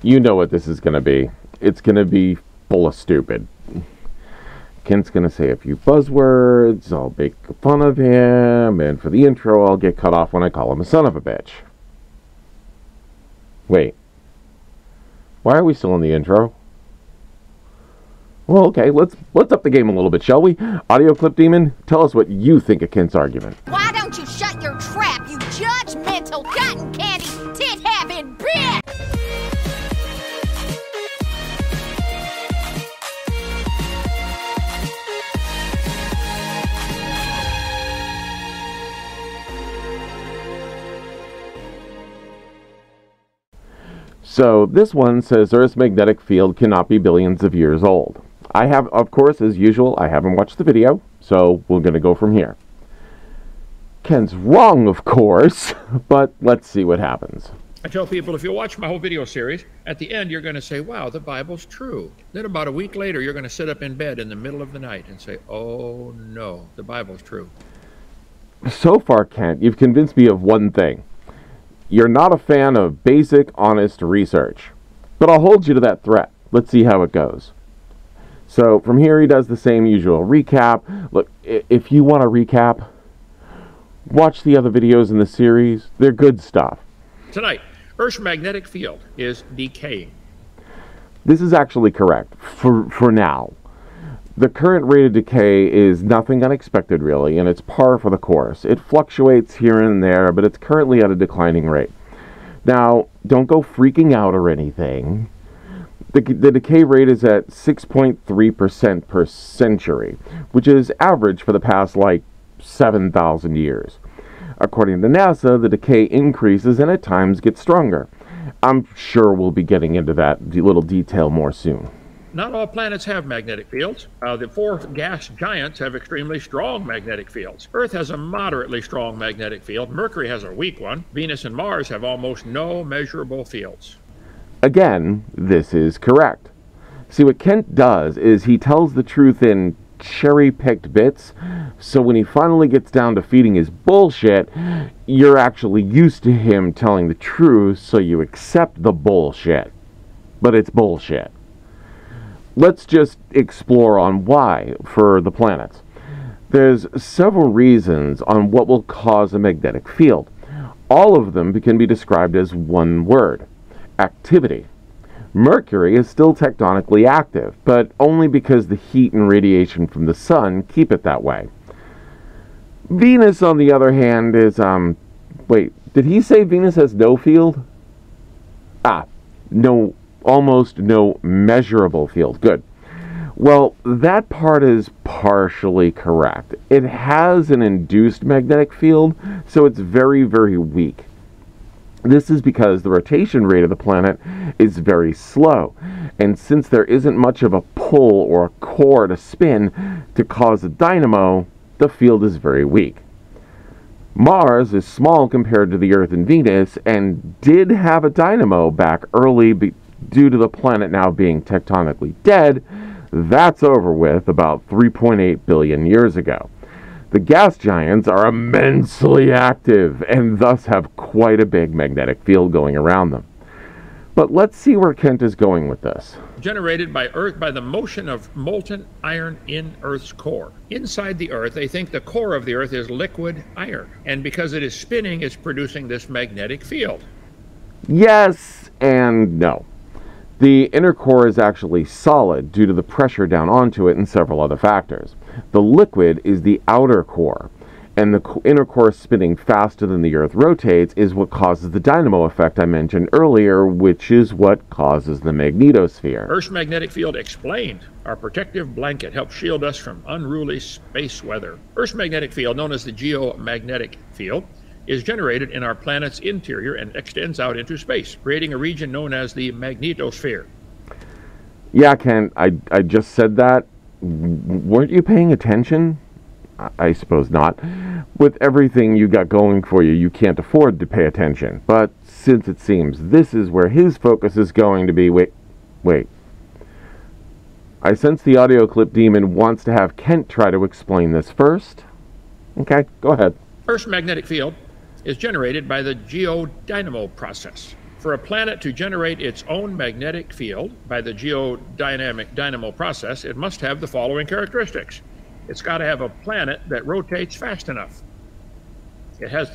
You know what this is going to be. It's going to be full of stupid. Kent's going to say a few buzzwords, I'll make fun of him, and for the intro, I'll get cut off when I call him a son of a bitch. Wait. Why are we still in the intro? Well, okay, let's up the game a little bit, shall we? Audio Clip Demon, tell us what you think of Kent's argument. Why don't you shut your trap, you judgmental cotton candy tit-having bitch? So this one says Earth's magnetic field cannot be billions of years old. I have, of course, as usual, I haven't watched the video, so we're going to go from here. Kent's wrong, of course, but let's see what happens. I tell people, if you watch my whole video series, at the end you're going to say, wow, the Bible's true. Then about a week later, you're going to sit up in bed in the middle of the night and say, oh no, the Bible's true. So far, Kent, you've convinced me of one thing. You're not a fan of basic, honest research. But I'll hold you to that threat. Let's see how it goes. So from here, he does the same usual recap. Look, if you want a recap, watch the other videos in the series. They're good stuff. Tonight, Earth's magnetic field is decaying. This is actually correct, for now. The current rate of decay is nothing unexpected, really, and it's par for the course. It fluctuates here and there, but it's currently at a declining rate. Now, don't go freaking out or anything. The decay rate is at 6.3% per century, which is average for the past, 7,000 years. According to NASA, the decay increases and at times gets stronger. I'm sure we'll be getting into that little detail more soon. Not all planets have magnetic fields. The four gas giants have extremely strong magnetic fields. Earth has a moderately strong magnetic field. Mercury has a weak one. Venus and Mars have almost no measurable fields. Again, this is correct. See, what Kent does is he tells the truth in cherry-picked bits, so when he finally gets down to feeding his bullshit, you're actually used to him telling the truth, so you accept the bullshit. But it's bullshit. Let's just explore on why for the planets. There's several reasons on what will cause a magnetic field. All of them can be described as one word: activity. Mercury is still tectonically active, but only because the heat and radiation from the sun keep it that way. Venus, on the other hand, is, wait, did he say Venus has no field? No. Almost no measurable field. Good. Well, that part is partially correct. It has an induced magnetic field, so it's very, very weak. This is because the rotation rate of the planet is very slow, and since there isn't much of a pull or a core to spin to cause a dynamo, the field is very weak. Mars is small compared to the Earth and Venus, and did have a dynamo back early due to the planet now being tectonically dead. That's over with about 3.8 billion years ago. The gas giants are immensely active and thus have quite a big magnetic field going around them. But let's see where Kent is going with this. Generated by Earth by the motion of molten iron in Earth's core. Inside the Earth, they think the core of the Earth is liquid iron, and because it is spinning, it's producing this magnetic field. Yes and no. The inner core is actually solid due to the pressure down onto it and several other factors. The liquid is the outer core, and the inner core spinning faster than the Earth rotates is what causes the dynamo effect I mentioned earlier, which is what causes the magnetosphere. Earth's magnetic field explained. Our protective blanket helps shield us from unruly space weather. Earth's magnetic field, known as the geomagnetic field, is generated in our planet's interior and extends out into space, creating a region known as the magnetosphere. Yeah, Ken, I just said that. Weren't you paying attention? I suppose not. With everything you got going for you, you can't afford to pay attention. But since it seems this is where his focus is going to be... Wait. I sense the audio clip demon wants to have Kent try to explain this first. Okay, go ahead. Earth's magnetic field is generated by the geodynamo process. For a planet to generate its own magnetic field by the geodynamic dynamo process, it must have the following characteristics. It's got to have a planet that rotates fast enough.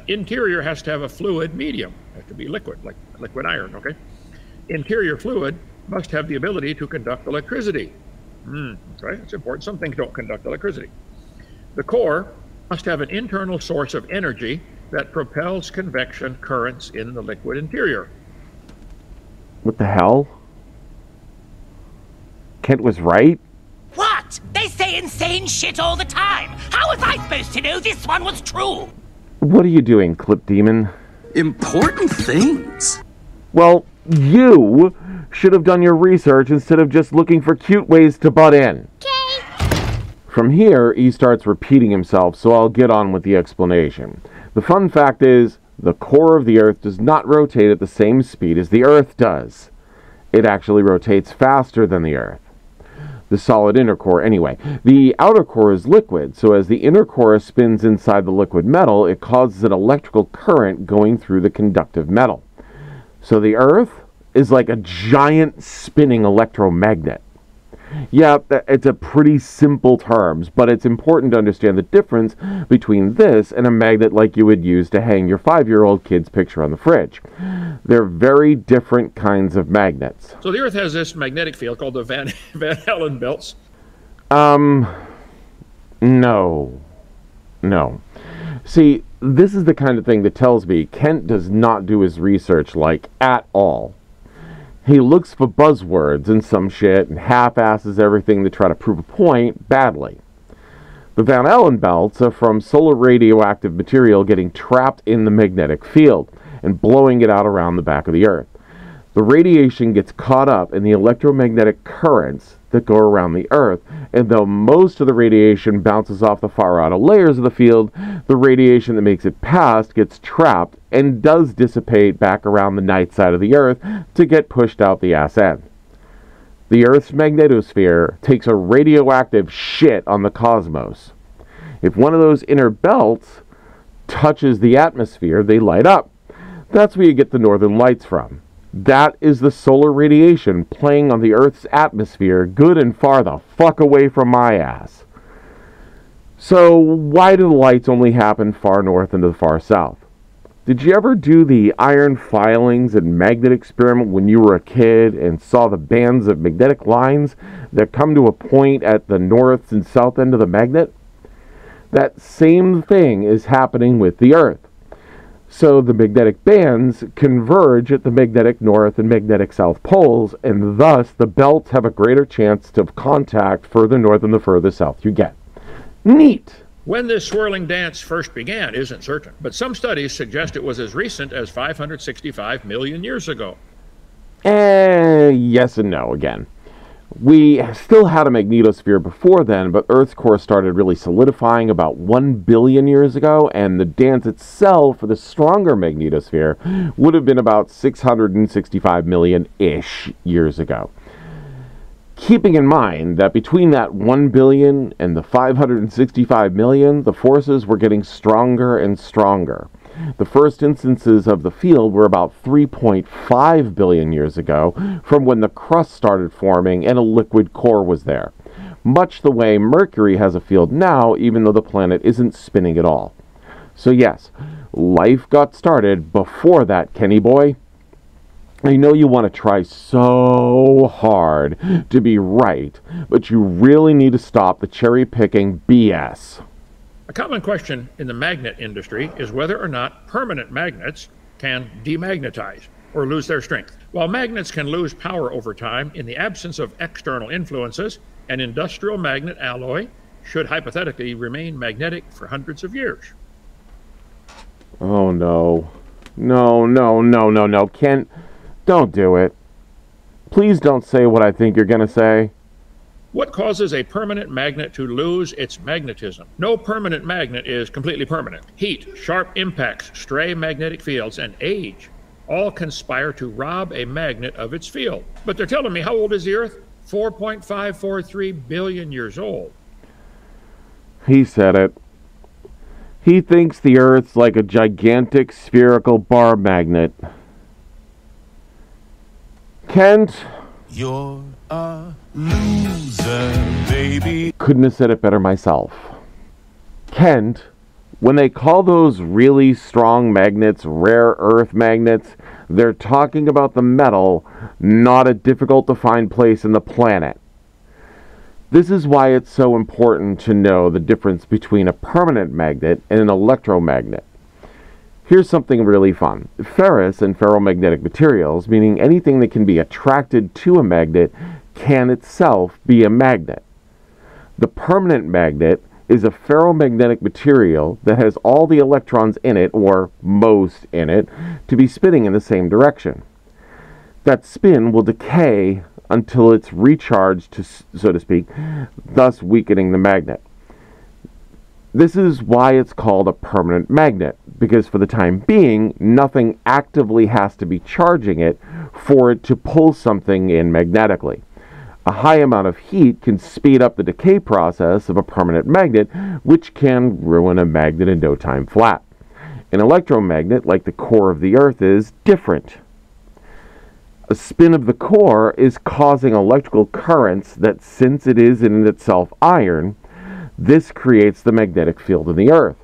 Interior has to have a fluid medium. It has to be liquid, like liquid iron, okay? Interior fluid must have the ability to conduct electricity. Okay, that's important. Some things don't conduct electricity. The core must have an internal source of energy that propels convection currents in the liquid interior. What the hell? Kent was right? What? They say insane shit all the time. How was I supposed to know this one was true? What are you doing, Clip Demon? Important things. Well, you should have done your research instead of just looking for cute ways to butt in. Okay. From here, he starts repeating himself, so I'll get on with the explanation. The fun fact is, the core of the Earth does not rotate at the same speed as the Earth does. It actually rotates faster than the Earth. The solid inner core, anyway. The outer core is liquid, so as the inner core spins inside the liquid metal, it causes an electrical current going through the conductive metal. So the Earth is like a giant spinning electromagnet. Yeah, it's a pretty simple terms, but it's important to understand the difference between this and a magnet like you would use to hang your 5-year-old kid's picture on the fridge. They're very different kinds of magnets. So the Earth has this magnetic field called the Van Allen belts. No. See, this is the kind of thing that tells me Kent does not do his research, like, at all. He looks for buzzwords and some shit and half-asses everything to try to prove a point badly. The Van Allen belts are from solar radioactive material getting trapped in the magnetic field and blowing it out around the back of the Earth. The radiation gets caught up in the electromagnetic currents that go around the Earth, and though most of the radiation bounces off the far outer layers of the field, the radiation that makes it past gets trapped and does dissipate back around the night side of the Earth to get pushed out the ass end. The Earth's magnetosphere takes a radioactive shit on the cosmos. If one of those inner belts touches the atmosphere, they light up. That's where you get the northern lights from. That is the solar radiation playing on the Earth's atmosphere good and far the fuck away from my ass. So why do the lights only happen far north and to the far south? Did you ever do the iron filings and magnet experiment when you were a kid and saw the bands of magnetic lines that come to a point at the north and south end of the magnet? That same thing is happening with the Earth. So the magnetic bands converge at the magnetic north and magnetic south poles, and thus the belts have a greater chance of contact further north than the further south you get. Neat! When this swirling dance first began isn't certain, but some studies suggest it was as recent as 565 million years ago. Yes and no again. We still had a magnetosphere before then, but Earth's core started really solidifying about 1 billion years ago, and the dance itself for the stronger magnetosphere would have been about 665 million-ish years ago. Keeping in mind that between that 1 billion and the 565 million, the forces were getting stronger and stronger. The first instances of the field were about 3.5 billion years ago, from when the crust started forming and a liquid core was there. Much the way Mercury has a field now, even though the planet isn't spinning at all. So yes, life got started before that, Kenny boy. I know you want to try so hard to be right, but you really need to stop the cherry-picking BS. A common question in the magnet industry is whether or not permanent magnets can demagnetize or lose their strength. While magnets can lose power over time, in the absence of external influences, an industrial magnet alloy should hypothetically remain magnetic for hundreds of years. Oh no. No. Kent, don't do it. Please don't say what I think you're going to say. What causes a permanent magnet to lose its magnetism? No permanent magnet is completely permanent. Heat, sharp impacts, stray magnetic fields, and age all conspire to rob a magnet of its field. But they're telling me, how old is the Earth? 4.543 billion years old. He said it. He thinks the Earth's like a gigantic spherical bar magnet. Kent. You're a loser, baby. Couldn't have said it better myself. Kent, when they call those really strong magnets rare earth magnets, they're talking about the metal, not a difficult to find place in the planet. This is why it's so important to know the difference between a permanent magnet and an electromagnet. Here's something really fun. Ferrous and ferromagnetic materials, meaning anything that can be attracted to a magnet, can itself be a magnet. The permanent magnet is a ferromagnetic material that has all the electrons in it, or most in it, to be spinning in the same direction. That spin will decay until it's recharged, so to speak, thus weakening the magnet. This is why it's called a permanent magnet, because for the time being, nothing actively has to be charging it for it to pull something in magnetically. A high amount of heat can speed up the decay process of a permanent magnet, which can ruin a magnet in no time flat. An electromagnet, like the core of the Earth, is different. A spin of the core is causing electrical currents that, since it is in itself iron, this creates the magnetic field in the Earth.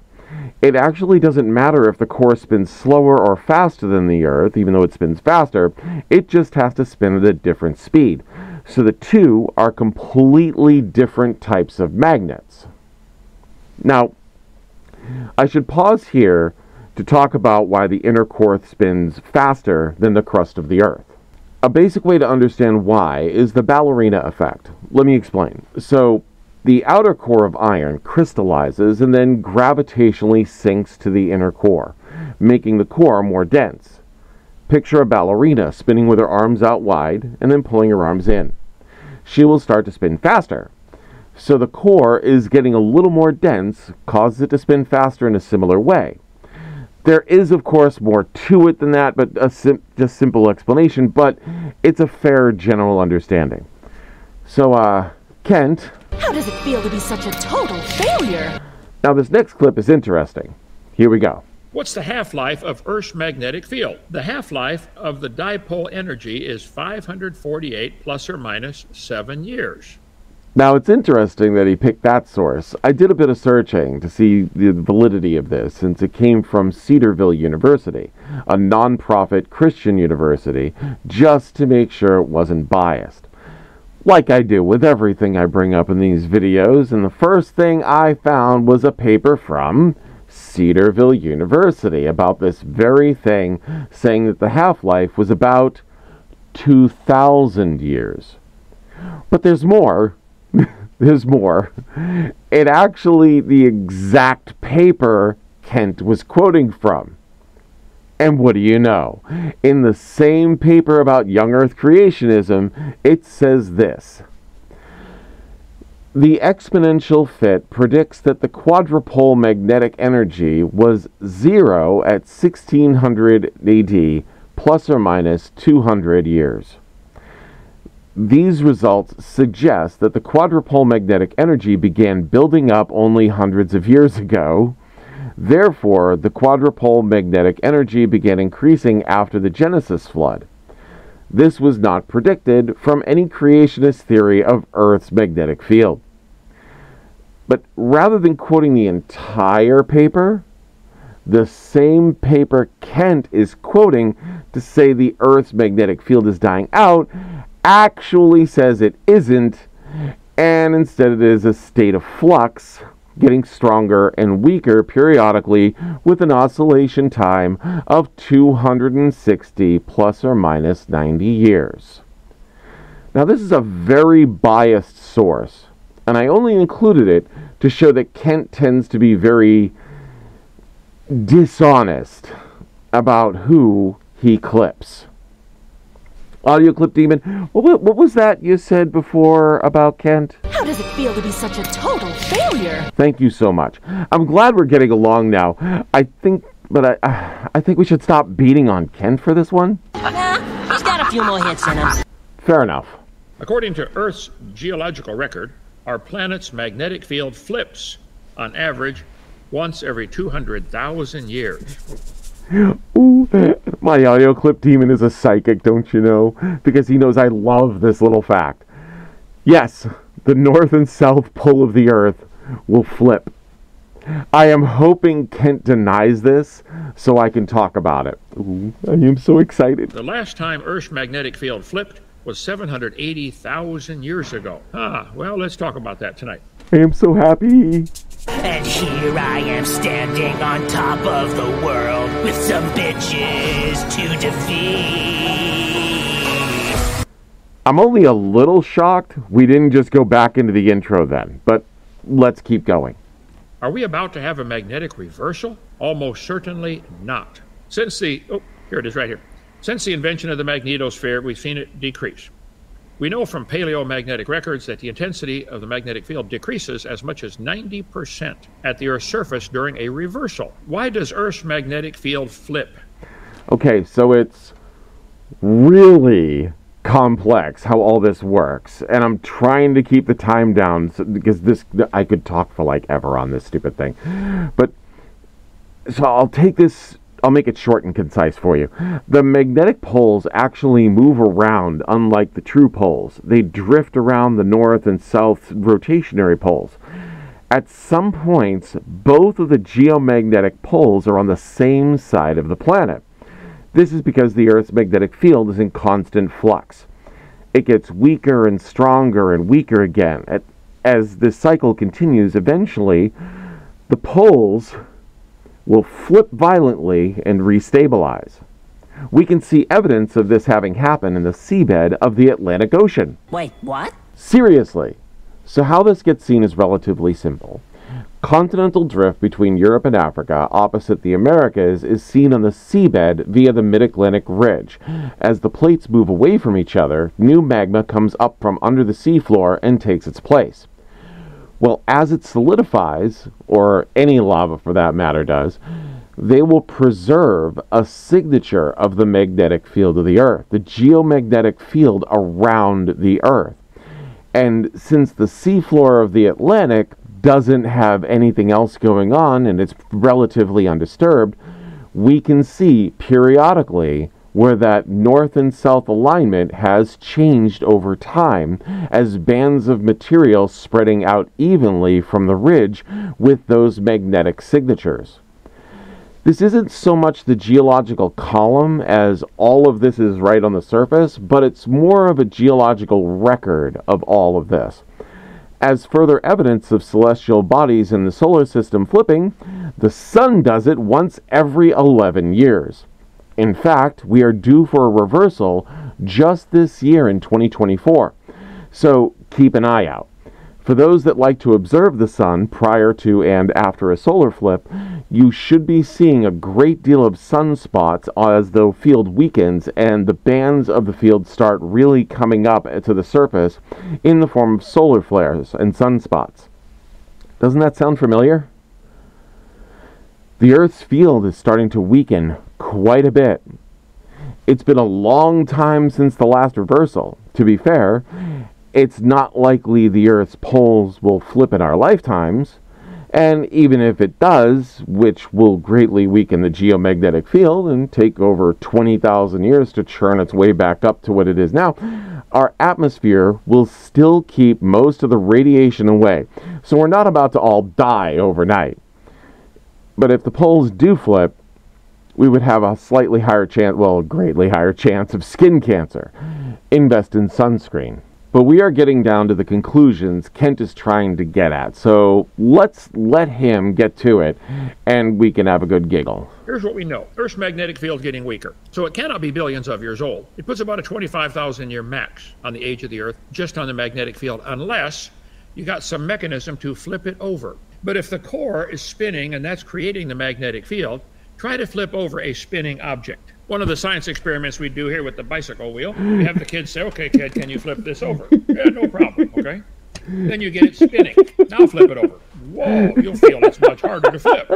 It actually doesn't matter if the core spins slower or faster than the Earth, even though it spins faster. It just has to spin at a different speed. So the two are completely different types of magnets. Now, I should pause here to talk about why the inner core spins faster than the crust of the Earth. A basic way to understand why is the ballerina effect. Let me explain. So, the outer core of iron crystallizes and then gravitationally sinks to the inner core, making the core more dense. Picture a ballerina spinning with her arms out wide and then pulling her arms in. She will start to spin faster. So the core is getting a little more dense, causes it to spin faster in a similar way. There is, of course, more to it than that, but just simple explanation, but it's a fair general understanding. So, Kent. How does it feel to be such a total failure? Now, this next clip is interesting. Here we go. What's the half-life of Earth's magnetic field? The half-life of the dipole energy is 548 plus or minus 7 years. Now, it's interesting that he picked that source. I did a bit of searching to see the validity of this, since it came from Cedarville University, a non-profit Christian university, just to make sure it wasn't biased. Like I do with everything I bring up in these videos, and the first thing I found was a paper from Cedarville University about this very thing, saying that the half-life was about 2,000 years. But there's more. There's more. It actually, the exact paper Kent was quoting from. And what do you know? In the same paper about young Earth creationism, it says this. The exponential fit predicts that the quadrupole magnetic energy was 0 at 1600 AD, plus or minus 200 years. These results suggest that the quadrupole magnetic energy began building up only hundreds of years ago. Therefore, the quadrupole magnetic energy began increasing after the Genesis flood. This was not predicted from any creationist theory of Earth's magnetic field. But rather than quoting the entire paper, the same paper Kent is quoting to say the Earth's magnetic field is dying out actually says it isn't, and instead it is a state of flux, getting stronger and weaker periodically with an oscillation time of 260 plus or minus 90 years. Now, this is a very biased source, and I only included it to show that Kent tends to be very dishonest about who he clips. Audio clip demon, what was that you said before about Kent? How does it feel to be such a total failure? Thank you so much. I'm glad we're getting along now. I think we should stop beating on Kent for this one. Nah, he's got a few more hits in him. Fair enough. According to Earth's geological record, our planet's magnetic field flips, on average, once every 200,000 years. Ooh, my audio clip demon is a psychic, don't you know? Because he knows I love this little fact. Yes, the north and south pole of the Earth will flip. I am hoping Kent denies this so I can talk about it. Ooh, I am so excited. The last time Earth's magnetic field flipped was 780,000 years ago. Well, let's talk about that tonight. I am so happy. And here I am standing on top of the world with some bitches to defeat. I'm only a little shocked we didn't just go back into the intro then, but let's keep going. Are we about to have a magnetic reversal? Almost certainly not. Since the invention of the magnetosphere, we've seen it decrease. We know from paleomagnetic records that the intensity of the magnetic field decreases as much as 90% at the Earth's surface during a reversal. Why does Earth's magnetic field flip? Okay, so it's really complex how all this works, and I'm trying to keep the time down because I could talk for like ever on this stupid thing. But so I'll make it short and concise for you. The magnetic poles actually move around unlike the true poles. They drift around the north and south rotationary poles. At some points, both of the geomagnetic poles are on the same side of the planet. This is because the Earth's magnetic field is in constant flux. It gets weaker and stronger and weaker again. As this cycle continues, eventually, the poles will flip violently and restabilize. We can see evidence of this having happened in the seabed of the Atlantic Ocean. Wait, what? Seriously. So how this gets seen is relatively simple. Continental drift between Europe and Africa opposite the Americas is seen on the seabed via the Mid-Atlantic Ridge. As the plates move away from each other, new magma comes up from under the seafloor and takes its place. Well, as it solidifies, or any lava for that matter does, they will preserve a signature of the magnetic field of the Earth, the geomagnetic field around the Earth. And since the seafloor of the Atlantic doesn't have anything else going on and it's relatively undisturbed, we can see periodically where that north and south alignment has changed over time as bands of material spreading out evenly from the ridge with those magnetic signatures. This isn't so much the geological column as all of this is right on the surface, but it's more of a geological record of all of this. As further evidence of celestial bodies in the solar system flipping, the sun does it once every 11 years. In fact, we are due for a reversal just this year in 2024. So keep an eye out. For those that like to observe the sun prior to and after a solar flip, you should be seeing a great deal of sunspots as the field weakens and the bands of the field start really coming up to the surface in the form of solar flares and sunspots. Doesn't that sound familiar? The Earth's field is starting to weaken quite a bit. It's been a long time since the last reversal. To be fair, it's not likely the Earth's poles will flip in our lifetimes, and even if it does, which will greatly weaken the geomagnetic field and take over 20,000 years to churn its way back up to what it is now, our atmosphere will still keep most of the radiation away. So we're not about to all die overnight. But if the poles do flip, we would have a slightly higher chance, well, greatly higher chance of skin cancer. Invest in sunscreen. But we are getting down to the conclusions Kent is trying to get at. So let's let him get to it, and we can have a good giggle. Here's what we know. Earth's magnetic field is getting weaker, so it cannot be billions of years old. It puts about a 25,000 year max on the age of the Earth just on the magnetic field, unless you got some mechanism to flip it over. But if the core is spinning and that's creating the magnetic field, try to flip over a spinning object. One of the science experiments we do here with the bicycle wheel, we have the kids say, okay, kid, can you flip this over? Yeah, no problem, okay? Then you get it spinning. Now flip it over. Whoa, you'll feel it's much harder to flip.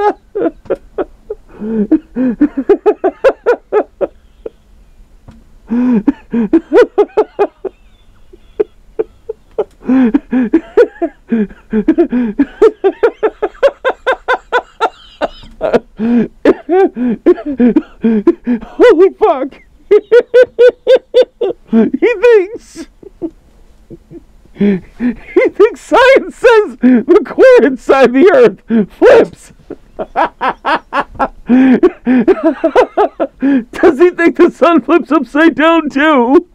He thinks science says the core inside the Earth flips. Does he think the sun flips upside down too?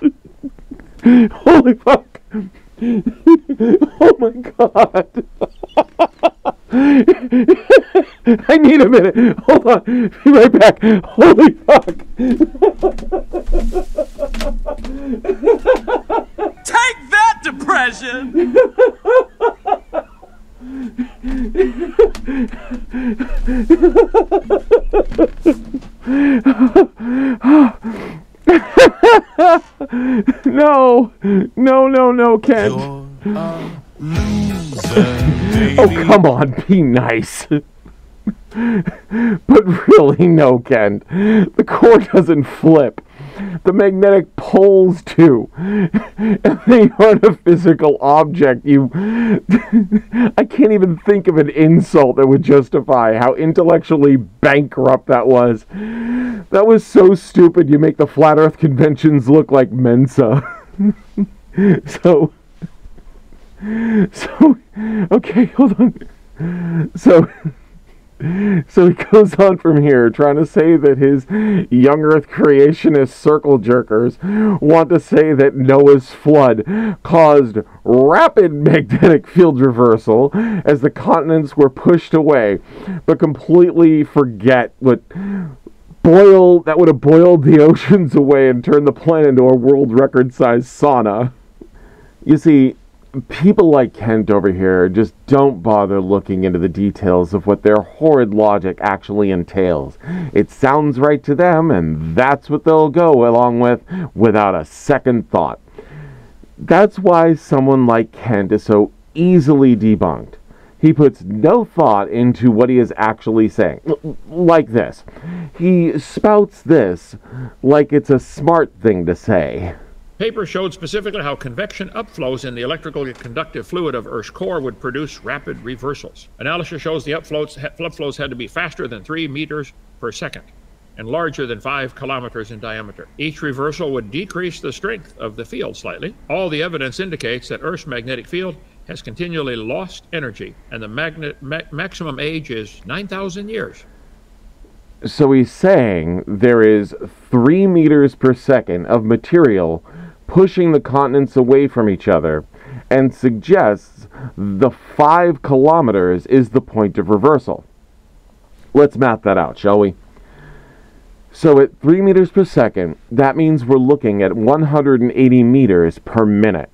Holy fuck. Oh my god. I need a minute. Hold on. Be right back. Holy fuck. Take that, depression! No, Kent. You're a loser, baby. Oh, come on, be nice. But really, no, Kent. The core doesn't flip. The magnetic poles do. And they aren't a physical object. I can't even think of an insult that would justify how intellectually bankrupt that was. That was so stupid you make the Flat Earth conventions look like Mensa. So, okay, hold on. So he goes on from here, trying to say that his young Earth creationist circle jerkers want to say that Noah's flood caused rapid magnetic field reversal as the continents were pushed away, but completely forget that would have boiled the oceans away and turned the planet into a world record-sized sauna. You see, people like Kent over here just don't bother looking into the details of what their horrid logic actually entails. It sounds right to them, and that's what they'll go along with without a second thought. That's why someone like Kent is so easily debunked. He puts no thought into what he is actually saying. Like this. He spouts this like it's a smart thing to say. Paper showed specifically how convection upflows in the electrically conductive fluid of Earth's core would produce rapid reversals. Analysis shows the upflows had to be faster than 3 meters per second and larger than 5 kilometers in diameter. Each reversal would decrease the strength of the field slightly. All the evidence indicates that Earth's magnetic field has continually lost energy, and the maximum age is 9,000 years. So he's saying there is 3 meters per second of material pushing the continents away from each other, and suggests the 5 kilometers is the point of reversal. Let's map that out, shall we? So at 3 meters per second, that means we're looking at 180 meters per minute.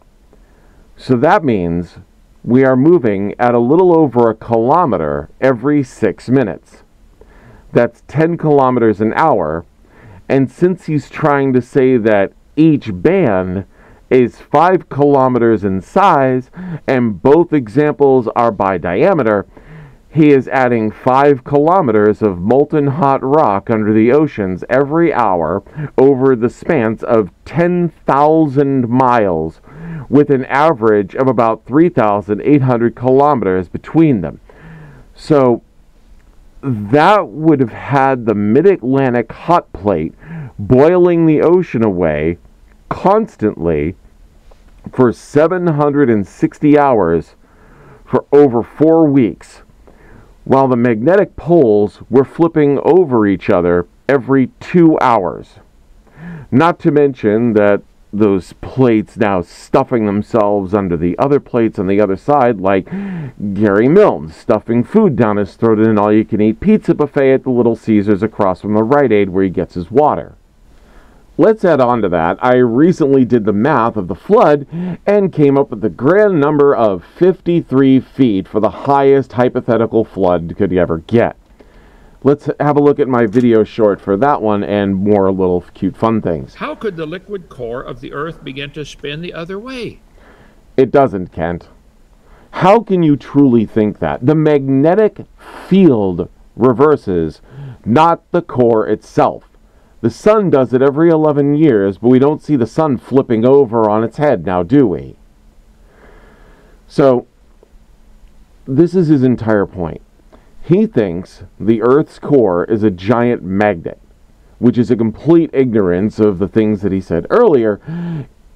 So that means we are moving at a little over a kilometer every 6 minutes. That's 10 kilometers an hour, and since he's trying to say that each band is 5 kilometers in size, and both examples are by diameter, he is adding 5 kilometers of molten hot rock under the oceans every hour over the spans of 10,000 miles, with an average of about 3,800 kilometers between them. So that would have had the mid-Atlantic hot plate boiling the ocean away constantly for 760 hours for over 4 weeks, while the magnetic poles were flipping over each other every 2 hours. Not to mention that those plates now stuffing themselves under the other plates on the other side, like Gary Milnes stuffing food down his throat in an all-you-can-eat pizza buffet at the Little Caesars across from the Rite Aid where he gets his water. Let's add on to that. I recently did the math of the flood and came up with the grand number of 53 feet for the highest hypothetical flood could ever get. Let's have a look at my video short for that one and more little cute fun things. How could the liquid core of the Earth begin to spin the other way? It doesn't, Kent. How can you truly think that? The magnetic field reverses, not the core itself. The sun does it every 11 years, but we don't see the sun flipping over on its head now, do we? So, this is his entire point. He thinks the Earth's core is a giant magnet, which is a complete ignorance of the things that he said earlier.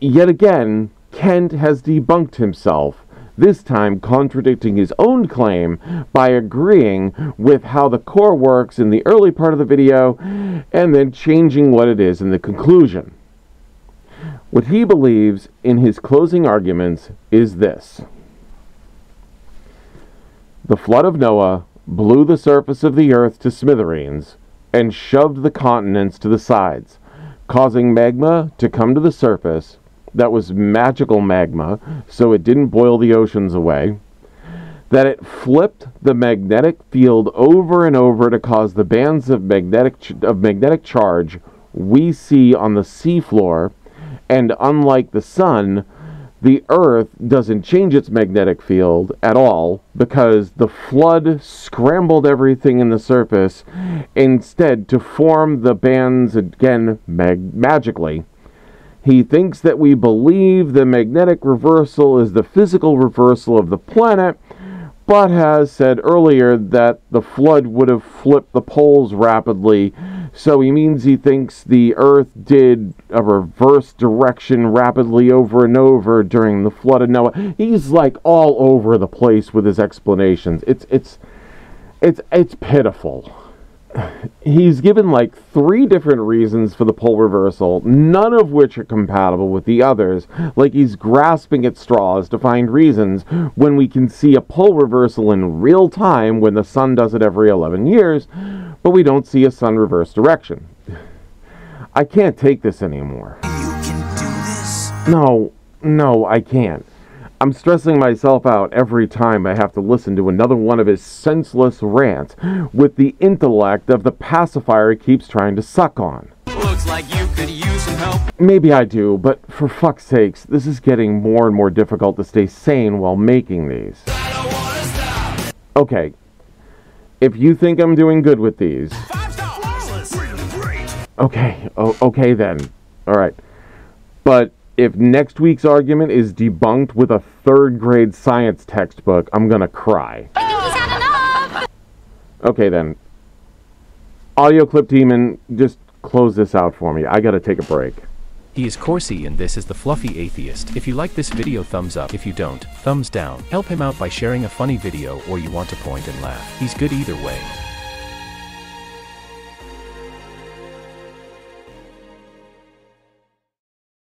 Yet again, Kent has debunked himself, this time contradicting his own claim by agreeing with how the core works in the early part of the video and then changing what it is in the conclusion. What he believes in his closing arguments is this: the flood of Noah blew the surface of the earth to smithereens and shoved the continents to the sides, causing magma to come to the surface. That was magical magma, so it didn't boil the oceans away. That it flipped the magnetic field over and over to cause the bands of magnetic charge we see on the seafloor. And unlike the sun, the Earth doesn't change its magnetic field at all because the flood scrambled everything in the surface instead to form the bands again magically. He thinks that we believe the magnetic reversal is the physical reversal of the planet, but has said earlier that the flood would have flipped the poles rapidly, so he means he thinks the Earth did a reverse direction rapidly over and over during the flood of Noah. He's like all over the place with his explanations. It's pitiful. He's given like 3 different reasons for the pole reversal, none of which are compatible with the others, like he's grasping at straws to find reasons when we can see a pole reversal in real time when the sun does it every 11 years, but we don't see a sun reverse direction. I can't take this anymore. You can do this. No, I can't. I'm stressing myself out every time I have to listen to another one of his senseless rants with the intellect of the pacifier he keeps trying to suck on. Looks like you could use some help. Maybe I do, but for fuck's sakes, this is getting more and more difficult to stay sane while making these. I don't wanna stop. Okay, if you think I'm doing good with these... 5-star flawless. Great. Okay then. Alright. But if next week's argument is debunked with a 3rd grade science textbook, I'm gonna cry. Okay then. Audio clip demon, just close this out for me. I gotta take a break. He is Corsi and this is the Fluffy Atheist. If you like this video, thumbs up. If you don't, thumbs down. Help him out by sharing a funny video or you want to point and laugh. He's good either way.